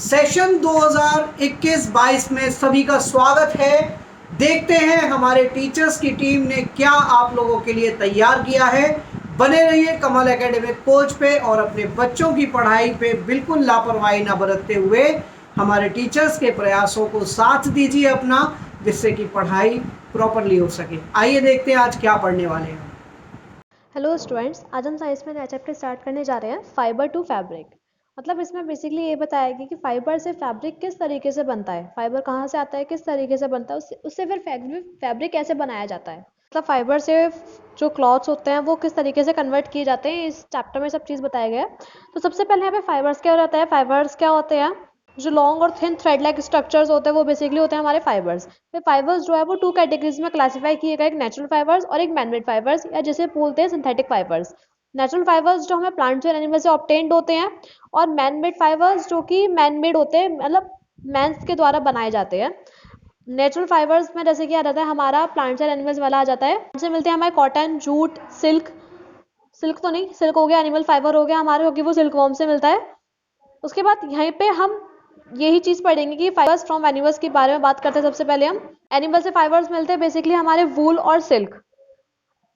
Session 2021-22 में सभी का स्वागत है। देखते हैं हमारे टीचर्स की टीम ने क्या आप लोगों के लिए तैयार किया है। बने रहिए कमल एकेडमिक कोच पे और अपने बच्चों की पढ़ाई पे बिल्कुल लापरवाही ना बरतते हुए हमारे टीचर्स के प्रयासों को साथ दीजिए अपना, जिससे कि पढ़ाई प्रॉपरली हो सके। आइए देखते हैं आज क्या पढ़ने वाले हैं। हेलो स्टूडेंट्स, आज हम साइंस में नया चैप्टर स्टार्ट करने जा रहे हैं, फाइबर टू फैब्रिक। मतलब इसमें बेसिकली ये बताएगी कि फाइबर से फैब्रिक किस तरीके से बनता है, फाइबर कहाँ से आता है, किस तरीके से बनता है, उससे फिर फैब्रिक कैसे बनाया जाता है। मतलब फाइबर से जो क्लॉथ्स होते हैं वो किस तरीके से कन्वर्ट किए जाते हैं, इस चैप्टर में सब चीज़ बताया गया है। तो सबसे पहले यहाँ पे फाइबर्स क्या होता है। फाइबर्स क्या होते हैं? जो लॉन्ग और थिन थ्रेड लाइक स्ट्रक्चर्स होते हैं वो बेसिकली होते हैं हमारे फाइबर्स। फिर फाइबर्स जो है वो टू कैटेगरीज में क्लासीफाई किए गए, एक नेचुरल फाइबर्स और एक मैनमेड फाइबर्स, या जिसे बोलते हैं सिंथेटिक फाइबर्स। नेचुरल फाइबर्स जो हमें प्लांट्स और एनिमल से ऑब्टेन्ड होते हैं, और मैनमेड फाइबर्स जो कि मैनमेड होते हैं, मतलब मैंस के द्वारा बनाए जाते हैं। नेचुरल फाइबर्स में जैसे कि आ जाता है हमारा प्लांट्स और एनिमल्स वाला आ जाता है, से मिलते हैं हमारे कॉटन, जूट, सिल्क। सिल्क तो नहीं, सिल्क हो गया एनिमल फाइबर हो गया हमारे, क्योंकि वो सिल्क वॉर्म से मिलता है। उसके बाद यहीं पे हम यही चीज़ पढ़ेंगे कि फाइबर्स फ्रॉम एनिमल्स के बारे में बात करते हैं। सबसे पहले हम एनिमल से फाइबर्स मिलते हैं बेसिकली हमारे वूल और सिल्क।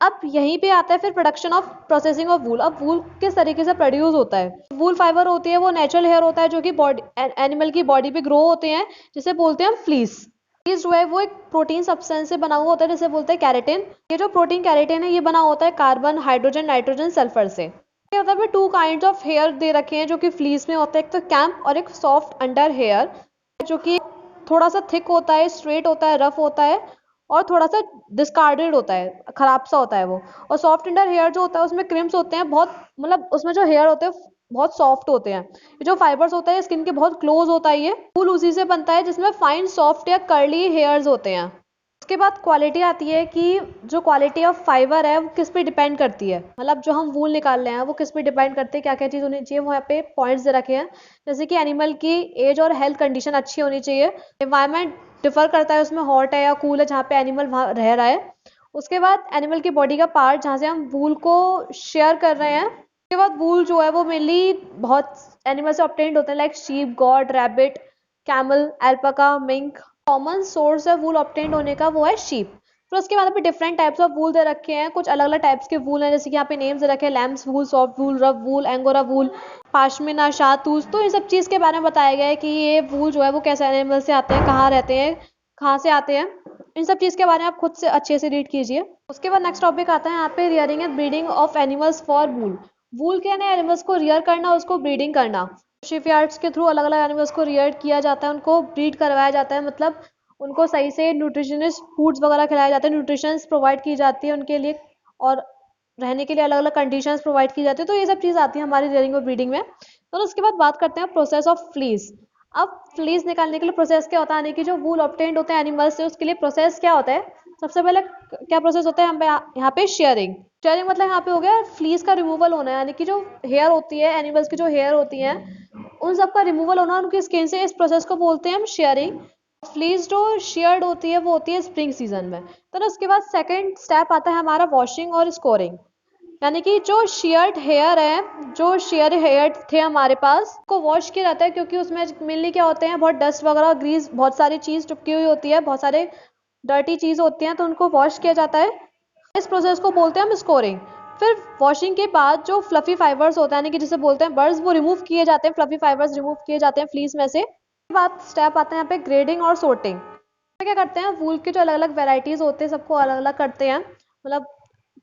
अब यहीं पे आता है फिर production of processing of wool. अब वूल किस तरीके से प्रोड्यूस होता है। वूल फाइबर होती है वो नेचुरल हेयर होता है जो कि बॉडी एनिमल की बॉडी पे ग्रो होते हैं, जिसे बोलते हैं हम फ्लीस। फ्लीस जो है वो एक प्रोटीन सब्सटेंस से बना हुआ होता है जिसे बोलते हैं कैरेटिन। ये जो प्रोटीन कैरेटिन है ये बना होता है कार्बन, हाइड्रोजन, नाइट्रोजन, सल्फर से। मतलब है टू काइंड्स ऑफ हेयर दे रखे हैं जो कि फ्लीस में होता है, एक तो कैम्प और एक सॉफ्ट अंडर हेयर, जो कि थोड़ा सा थिक होता है, स्ट्रेट होता है, रफ होता है, और थोड़ा सा डिस्कार्डेड होता है, खराब सा होता है वो। और सॉफ्ट अंडर हेयर जो होता है उसमें क्रिम्स होते हैं बहुत, मतलब उसमें जो हेयर होते हैं बहुत सॉफ्ट होते हैं। ये जो फाइबर्स होता है स्किन के बहुत क्लोज होता है। ये फूल उसी से बनता है जिसमें फाइन सॉफ्ट या कर्ली हेयर्स होते हैं। उसके बाद क्वालिटी आती है कि जो क्वालिटी ऑफ फाइबर है वो किस पे डिपेंड करती है, मतलब जो हम वूल निकाल रहे हैं वो किस पे डिपेंड करती है, क्या क्या चीज़ होनी चाहिए, वो यहाँ पे पॉइंट्स दे रखे हैं। जैसे कि एनिमल की एज और हेल्थ कंडीशन अच्छी होनी चाहिए। एनवायरनमेंट डिफर करता है, उसमें हॉट है या कूल है जहाँ पे एनिमल वहाँ रह रहा है। उसके बाद एनिमल की बॉडी का पार्ट जहाँ से हम वूल को शेयर कर रहे हैं। उसके बाद वूल जो है वो मेनली बहुत एनिमल से ऑब्टेन्ड होते हैं, like sheep, goat, rabbit, camel, alpaca, mink. Common source है वूल ऑब्टेन्ड होने का वो है शीप। फिर उसके बाद पे डिफरेंट टाइप्स ऑफ वूल दे रखे हैं, कुछ अलग अलग टाइप्स के वूल हैं, जैसे कि यहाँ पे नेम्स दे रखे हैं, लैम्स वूल, सॉफ्ट वूल, रफ वूल, एंगोरा वूल, पाशमिना, शातूस। तो इन सब चीज़ के बारे में बताया गया है कि ये वूल जो है वो कैसे एनिमल से आते हैं, कहाँ रहते हैं, कहाँ से आते हैं। इन सब चीज़ के बारे में आप खुद से अच्छे से रीड कीजिए। उसके बाद नेक्स्ट टॉपिक आता है यहाँ पे rearing and breeding of animals for wool. Wool के ना एनिमल्स को रियर करना, उसको ब्रीडिंग करना। शिपयार्ड्स के थ्रू अलग अलग एनिमल्स को रियर किया जाता है, उनको ब्रीड करवाया जाता है, मतलब उनको सही से न्यूट्रिशनिस्ट फूड्स वगैरह खिलाए जाते हैं, न्यूट्रिशंस प्रोवाइड की जाती है उनके लिए, और रहने के लिए अलग अलग कंडीशंस प्रोवाइड की जाती है। तो ये सब चीज़ आती है हमारी रियरिंग और ब्रीडिंग में। तो उसके बाद बात करते हैं प्रोसेस ऑफ फ्लीस। अब फ्लीस निकालने के लिए प्रोसेस क्या होता है, यानी कि जो वूल ऑब्टेन्ड होते हैं एनिमल्स से, उसके लिए प्रोसेस क्या होता है। सबसे पहले क्या प्रोसेस होता है यहाँ पे शेयरिंग। शेयरिंग मतलब यहाँ पे हो गया फ्लीस का रिमूवल होना, यानी कि जो हेयर होती है एनिमल्स की, जो हेयर होती है उन सब का रिमूवल होना उनकी स्किन से, इस प्रोसेस को बोलते हैं हम शेयरिंग। फ्लीस जो शेयर्ड होती है वो होती है स्प्रिंग सीजन में। तो ना उसके बाद सेकंड स्टेप आता है हमारा वॉशिंग और स्कोरिंग, यानी कि जो शेयर्ड हेयर है, जो शेयर हेयर थे हमारे पास को वॉश किया जाता है, क्योंकि उसमें मेनली क्या होते हैं, बहुत डस्ट वगैरह, ग्रीस, बहुत सारी चीज़ चिपकी हुई होती है, बहुत सारे डर्टी चीज़ होती हैं, तो उनको वॉश किया जाता है। इस प्रोसेस को बोलते हैं हम स्कोरिंग। फिर वॉशिंग के बाद जो फ्लफी फाइबर्स होता है, यानी कि जिसे बोलते हैं बर्ड्स, वो रिमूव किए जाते हैं, फ्लफी फाइबर्स रिमूव किए जाते हैं फ्लीस में से। बाद स्टेप आता है यहाँ पे ग्रेडिंग और सोर्टिंग। क्या करते हैं, वूल के जो अलग अलग वेराइटीज होते हैं सबको अलग अलग करते हैं, मतलब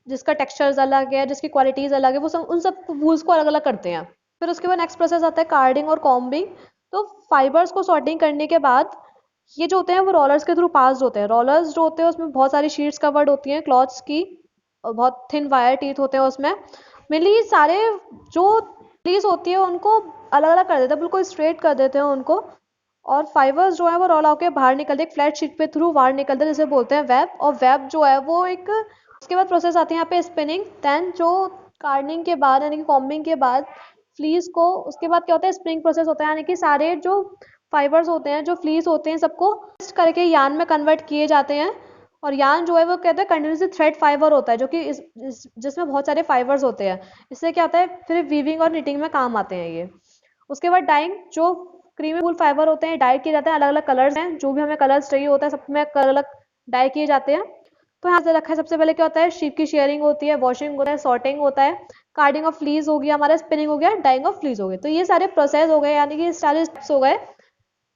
जिसका टेक्सचर्स अलग है, जिसकी क्वालिटीज अलग है, वो सब उन सब वूल्स को अलग अलग करते हैं। फिर उसके बाद नेक्स्ट प्रोसेस आता है कार्डिंग और कॉम्बिंग। तो फाइबर्स को सॉर्टिंग करने के बाद ये जो होते हैं वो रोलर्स के थ्रू पास होते हैं। रोलर्स जो होते हैं उसमें बहुत सारी शीट्स कवर्ड होती हैं क्लॉथ्स की, और बहुत थिन वायर टीथ होते हैं उसमें। मेनली सारे जो फ्लीस होती है उनको अलग अलग कर देते हैं, बिल्कुल स्ट्रेट कर देते हैं उनको, और फाइबर्स जो है वो रोल होकर बाहर निकलते हैं, एक फ्लैट शीट पे थ्रू बाहर निकलते हैं, जिसे बोलते हैं वेब। और वेब जो है वो एक, उसके बाद प्रोसेस आती है यहाँ पे स्पिनिंग, देन जो कार्डनिंग के बाद यानी कि कॉम्बिंग के बाद फ्लीस को, उसके बाद क्या होता है, स्प्रिंग प्रोसेस होता है, यानी कि सारे जो फाइबर्स होते हैं, जो फ्लीस होते हैं, सबको ट्विस्ट करके यान में कन्वर्ट किए जाते हैं। और यान जो है वो कहते हैं कंटिन्यूसली थ्रेड फाइबर होता है, जो कि जिसमें बहुत सारे फाइबर्स होते हैं। इससे क्या होता है, फिर वीविंग और निटिंग में काम आते हैं ये। उसके बाद डाइंग, जो क्रीमी वूल फाइबर होते हैं, डाई किए जाते हैं, अलग अलग कलर्स हैं, जो भी हमें कलर्स चाहिए होता है सब में अलग अलग डाई किए जाते हैं। तो यहाँ से रखा है, सबसे पहले क्या होता है, शीप की शेयरिंग होती है, वॉशिंग होता है, सॉर्टिंग होता है, कार्डिंग ऑफ फ्लीज हो गया हमारा, स्पिनिंग हो गया, डाइंग ऑफ फ्लीज हो गए। तो ये सारे प्रोसेस हो गए, यानी कि सारे स्टेप्स हो गए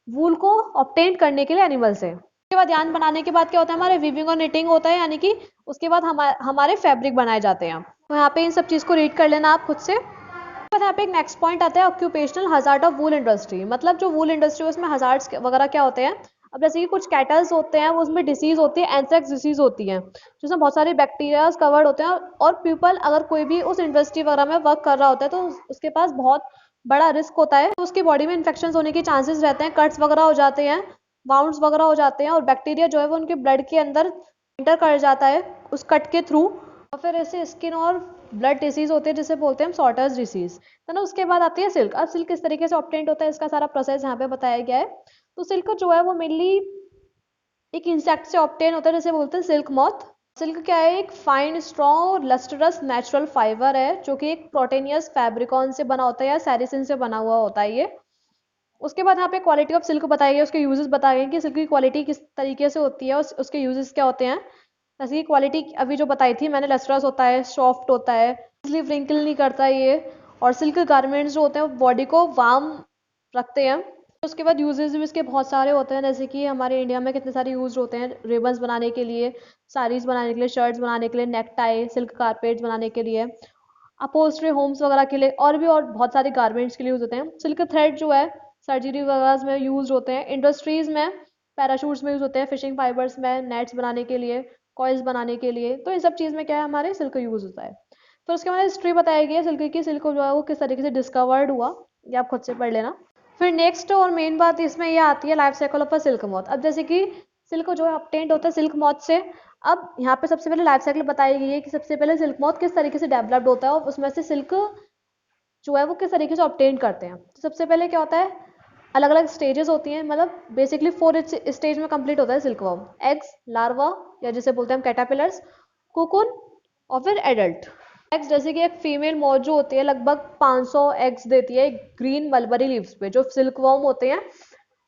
वूल को ऑब्टेन करने के लिए एनिमल से। उसके बाद यार्न बनाने के बाद क्या होता है, हमारे वीविंग और निटिंग होता है, यानी कि उसके बाद हमारे फैब्रिक बनाए जाते हैं। तो यहाँ पे इन सब चीज़ को रीड कर लेना आप खुद से। बाद यहाँ पे एक नेक्स्ट पॉइंट आता है, occupational hazard of wool industry. मतलब जो वूल इंडस्ट्री है उसमें हजार्ड्स वगैरह क्या होते हैं। अब जैसे कि कुछ कैटल्स होते हैं, वो उसमें डिसीज होती है, एंथ्रेक्स डिसीज होती है, जिसमें बहुत सारे बैक्टीरियाज कवर्ड होते हैं। और पीपल अगर कोई भी उस इंडस्ट्री वगैरह में वर्क कर रहा होता है तो उसके पास बहुत बड़ा रिस्क होता है, तो उसकी बॉडी में इन्फेक्शन होने के चांसेस रहते हैं, कट्स वगैरह हो जाते हैं, वाउंड्स वगैरह हो जाते हैं, और बैक्टीरिया जो है वो उनके ब्लड के अंदर एंटर कर जाता है उस कट के थ्रू। और फिर ऐसे स्किन और ब्लड डिसीज होते हैं जिसे बोलते हैं हम सॉर्टर्स डिसीज। तो ना उसके बाद आती है सिल्क। अब सिल्क किस तरीके से ऑब्टेंड होता है, इसका सारा प्रोसेस यहाँ पे बताया गया है। तो सिल्क जो है वो मेनली एक इंसेक्ट से ऑब्टेन होता है जिसे बोलते हैं सिल्क मॉथ। सिल्क क्या है, एक fine strong lustrous natural fibre है जो कि एक प्रोटेनियस फैब्रिकॉन से बना होता है या सैरिसिन से बना हुआ होता है ये। उसके बाद यहाँ पे क्वालिटी ऑफ सिल्क बताई गई, उसके यूजेस बताए गए कि सिल्क की क्वालिटी किस तरीके से होती है, उसके यूजेस क्या होते हैं। जैसे कि क्वालिटी अभी जो बताई थी मैंने, लस्ट्रस होता है, सॉफ्ट होता है, इजली व्रिंकल नहीं करता ये, और सिल्क गारमेंट्स जो होते हैं वो बॉडी को वार्म रखते हैं। उसके बाद यूजेस भी इसके बहुत सारे होते हैं, जैसे कि हमारे इंडिया में कितने सारे यूज होते हैं, रिबन्स बनाने के लिए, साड़ीज बनाने के लिए, शर्ट्स बनाने के लिए, नेक टाई, सिल्क कारपेट्स बनाने के लिए, अपोस्ट्री होम्स वगैरह के लिए, और बहुत सारे गारमेंट्स के लिए यूज होते हैं। सिल्क थ्रेड जो है सर्जरी वगैरह में यूज होते हैं, इंडस्ट्रीज में पैराशूट्स में यूज होते हैं, फिशिंग फाइबर्स में, नेट्स बनाने के लिए, कॉइल्स बनाने के लिए। तो इन सब चीज़ में क्या है, हमारे सिल्क यूज होता है। तो उसके बाद हिस्ट्री बताई गई है सिल्क की, सिल्क जो है वो किस तरीके से डिस्कवर्ड हुआ, ये आप खुद से पढ़ लेना। फिर नेक्स्ट और मेन बात इसमें ये आती है, life cycle of a silk moth. अब जैसे कि सिल्क जो है ऑब्टेन्ड होता है सिल्क मॉथ से। अब यहाँ पे सबसे पहले लाइफ साइकिल बताई गई है कि सबसे पहले सिल्क मॉथ किस तरीके से डेवलप्ड होता है और उसमें से सिल्क जो है वो किस तरीके से ऑब्टेन करते हैं। तो सबसे पहले क्या होता है, अलग अलग स्टेजेस होती हैं, मतलब बेसिकली 4 स्टेज में कंप्लीट होता है सिल्कवर्म। एग्स, लार्वा या जिसे बोलते हैं हम कैटरपिलर्स, कोकून, और फिर एडल्ट। एग्स जैसे कि एक फीमेल मौज जो होती है लगभग 500 एग्स देती है ग्रीन मलबरी लीव्स पे। जो सिल्कवर्म होते हैं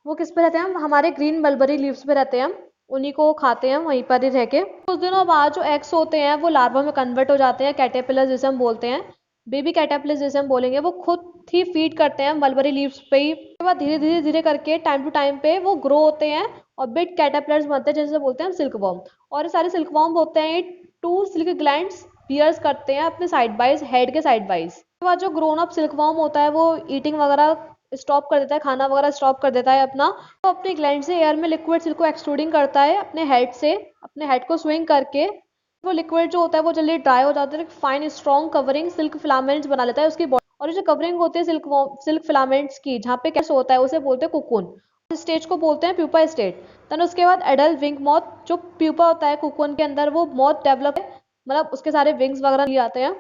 वो किस पे रहते हैं, हमारे ग्रीन मलबरी लीव्स पे रहते हैं, उन्हीं को खाते हैं वहीं पर ही रह के। कुछ दिनों बाद जो एग्स होते हैं वो लार्वा में कन्वर्ट हो जाते हैं, कैटरपिलर जिसे हम बोलते हैं, बेबी कैटरपिलर जैसे हम बोलेंगे, वो खुद ही फीड करते हैं मलबरी लीव्स पे ही। उसके बाद धीरे धीरे धीरे करके टाइम टू टाइम पे वो ग्रो होते हैं और बिग कैटरपिलर्स बनते हैं जैसे बोलते हैं हम सिल्कवर्म। और ये सारे सिल्कवर्म होते हैं, 2 सिल्क ग्लैंड्स बियर्स करते हैं अपने साइड वाइज, हेड के साइड वाइज। उसके बाद जो ग्रोन अप सिल्कवर्म होता है वो ईटिंग वगैरह स्टॉप कर देता है, खाना वगैरह स्टॉप कर देता है अपना। तो अपने ग्लैंड से एयर में लिक्विड सिल्क को एक्सट्रूडिंग करता है अपने हेड से, अपने हेड को स्विंग करके। वो लिक्विड जो होता है वो जल्दी ड्राई हो जाता है, fine strong covering silk filaments बना लेता है उसकी बॉडी। और ये जो कवरिंग होती है सिल्क फिलामेंट्स की, जहाँ पे कैसे होता है उसे बोलते हैं कोकून। इस स्टेज को बोलते हैं प्यूपा स्टेट। देन उसके बाद एडल्ट विंग मॉथ, जो प्यूपा होता है कोकून के अंदर, वो मॉथ डेवलप है, मतलब उसके सारे विंग्स वगैरह लिए आते हैं।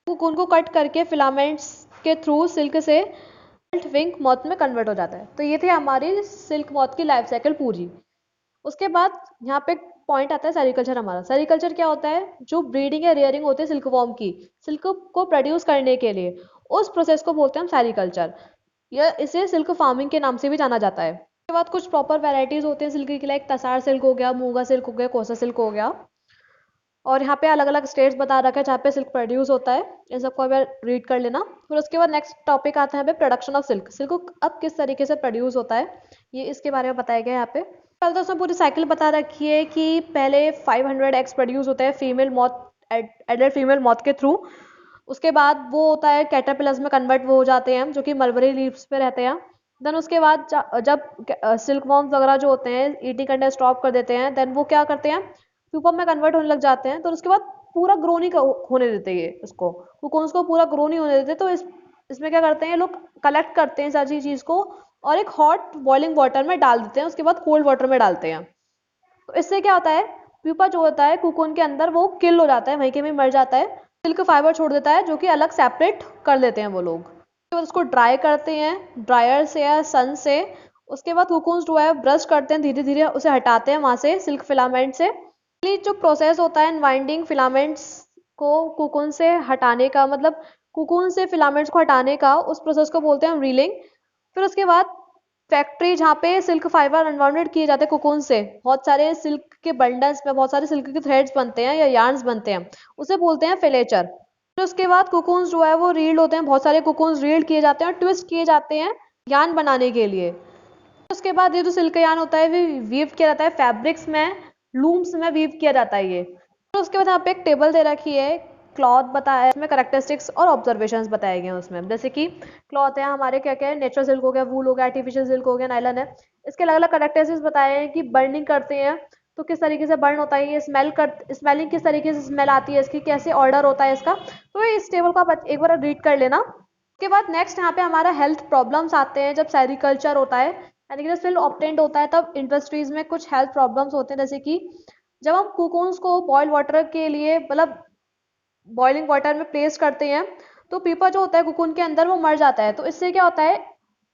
कोकून को कट करके फिलामेंट्स के थ्रू सिल्क से एडल्ट विंग मॉथ में कन्वर्ट हो जाता है। तो ये थी हमारी सिल्क मॉथ की लाइफ साइकिल पूरी। उसके बाद यहाँ पे पॉइंट आता है सेरिकल्चर। हमारा सेरिकल्चर क्या होता है, जो ब्रीडिंग या रेयरिंग होती है सिल्कवॉर्म की, सिल्क को प्रोड्यूस करने के लिए, उस प्रोसेस को बोलते हैं हम सेरिकल्चर, या इसे सिल्क फार्मिंग के नाम से भी जाना जाता है। उसके बाद कुछ प्रॉपर वैरायटीज होते हैं सिल्क के, लाइक तसार सिल्क हो गया, मूंगा सिल्क हो गया, कोसा सिल्क हो गया। और यहाँ पे अलग अलग स्टेट्स बता रखा है जहाँ पे सिल्क प्रोड्यूस होता है, इन सबको अगर रीड कर लेना। फिर उसके बाद नेक्स्ट टॉपिक आता है प्रोडक्शन ऑफ सिल्क। सिल्क अब किस तरीके से प्रोड्यूस होता है, ये इसके बारे में बताया गया है यहाँ पे। पहले तो उसमें पूरी साइकिल बता रखी है कि पहले 500 एग्स प्रोड्यूस होता है female moth, adult female moth के थ्रू। उसके बाद वो होता है कैटरपिलर्स में कन्वर्ट वो हो जाते हैं जो कि मलबरी लीव्स पे रहते हैं। देन उसके बाद जब सिल्क वॉर्म्स वगैरह जो होते हैं ईटिंग करना स्टॉप कर देते हैं, देन वो क्या करते हैं, प्यूपा में कन्वर्ट होने लग जाते हैं। तो उसके बाद पूरा ग्रो नहीं होने देते ये इसको, कोकोन्स को पूरा ग्रो नहीं होने देते। तो इसमें क्या करते हैं ये लोग, कलेक्ट करते हैं सारी चीज़ को और एक हॉट बॉइलिंग वाटर में डाल देते हैं, उसके बाद कोल्ड वाटर में डालते हैं। तो इससे क्या होता है, प्यूपा जो होता है कोकून के अंदर वो किल हो जाता है, वहीं के वहीं मर जाता है, सिल्क फाइबर छोड़ देता है जो कि अलग सेपरेट कर लेते हैं वो लोग। उसके बाद उसको ड्राई करते हैं ड्रायर से या सन से। उसके बाद कोकून्स जो है ब्रश करते हैं, धीरे धीरे उसे हटाते हैं वहाँ से सिल्क फिलामेंट से। जो प्रोसेस होता है अनवाइंडिंग फिलामेंट्स को कोकून से हटाने का, मतलब कोकून से फिलामेंट्स को हटाने का, उस प्रोसेस को बोलते हैं हम रीलिंग। फिर उसके बाद फैक्ट्री जहाँ पे सिल्क फाइबर अनबाउंडेड किए जाते हैं कोकून से, बहुत सारे सिल्क के बंडल्स में बहुत सारे सिल्क के थ्रेड्स बनते हैं या यार्न्स बनते हैं, उसे बोलते हैं फिलेचर। फिर उसके बाद कोकून्स जो है वो रील्ड होते हैं, बहुत सारे कोकून्स रील्ड किए जाते हैं और ट्विस्ट किए जाते हैं यार्न बनाने के लिए। उसके बाद ये जो सिल्क यार्न होता है वो वीव किया जाता है फैब्रिक्स में, लूम्स में वीव किया जाता है ये। तो उसके बाद यहाँ पे एक टेबल दे रखी है, क्लॉथ बताया है, इसमें करेक्टरिस्टिक्स और ऑब्जर्वेशंस बताए गए हैं उसमें। जैसे कि क्लॉथ है हमारे क्या क्या है, नेचुरल सिल्क हो गया, वूल हो गया, आर्टिफिशियल सिल्क हो गया, नायलन है। इसके अलग अलग करेक्टरिस्टिक्स बताए हैं कि बर्निंग करते हैं तो किस तरीके से बर्न होता है, ये स्मेलिंग किस तरीके से स्मेल आती है इसकी, कैसे ऑर्डर होता है इसका। तो इस टेबल को आप एक बार रीड कर लेना। उसके बाद नेक्स्ट यहाँ पे हमारा हेल्थ प्रॉब्लम्स आते हैं जब सेरिकल्चर होता है, यानी कि जब सिल्क ऑब्टेन्ड होता है तब इंडस्ट्रीज में कुछ हेल्थ प्रॉब्लम्स होते हैं। जैसे कि जब हम कुकून्स को बॉयल वाटर के लिए मतलब बॉइलिंग वाटर में प्लेस करते हैं तो पीपा जो होता है कुकून के अंदर वो मर जाता है। तो इससे क्या होता है,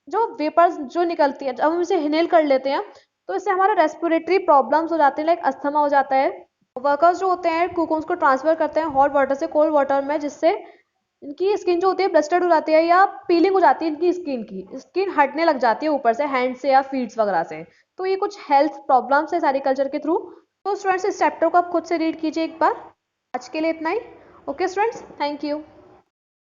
जो वेपर्स जो निकलती है जब हम इसे इनहेल कर लेते हैं तो इससे हमारा रेस्पिरेटरी प्रॉब्लम्स हो जाते हैं, लाइक अस्थमा हो जाता है। वर्कर्स जो होते हैं कुकून्स को ट्रांसफर करते हैं हॉट वाटर से कोल्ड वाटर में, जिससे इनकी स्किन जो होती है ब्लस्टर्ड हो जाती है या पीलिंग हो जाती है, इनकी स्किन हटने लग जाती है ऊपर से, हैंड से या फीट्स वगैरह से। तो ये कुछ हेल्थ प्रॉब्लम्स है सेरिकल्चर के थ्रू। तो स्टूडेंट्स इस चैप्टर को आप खुद से रीड कीजिए एक बार। आज के लिए इतना ही। Okay students, thank you.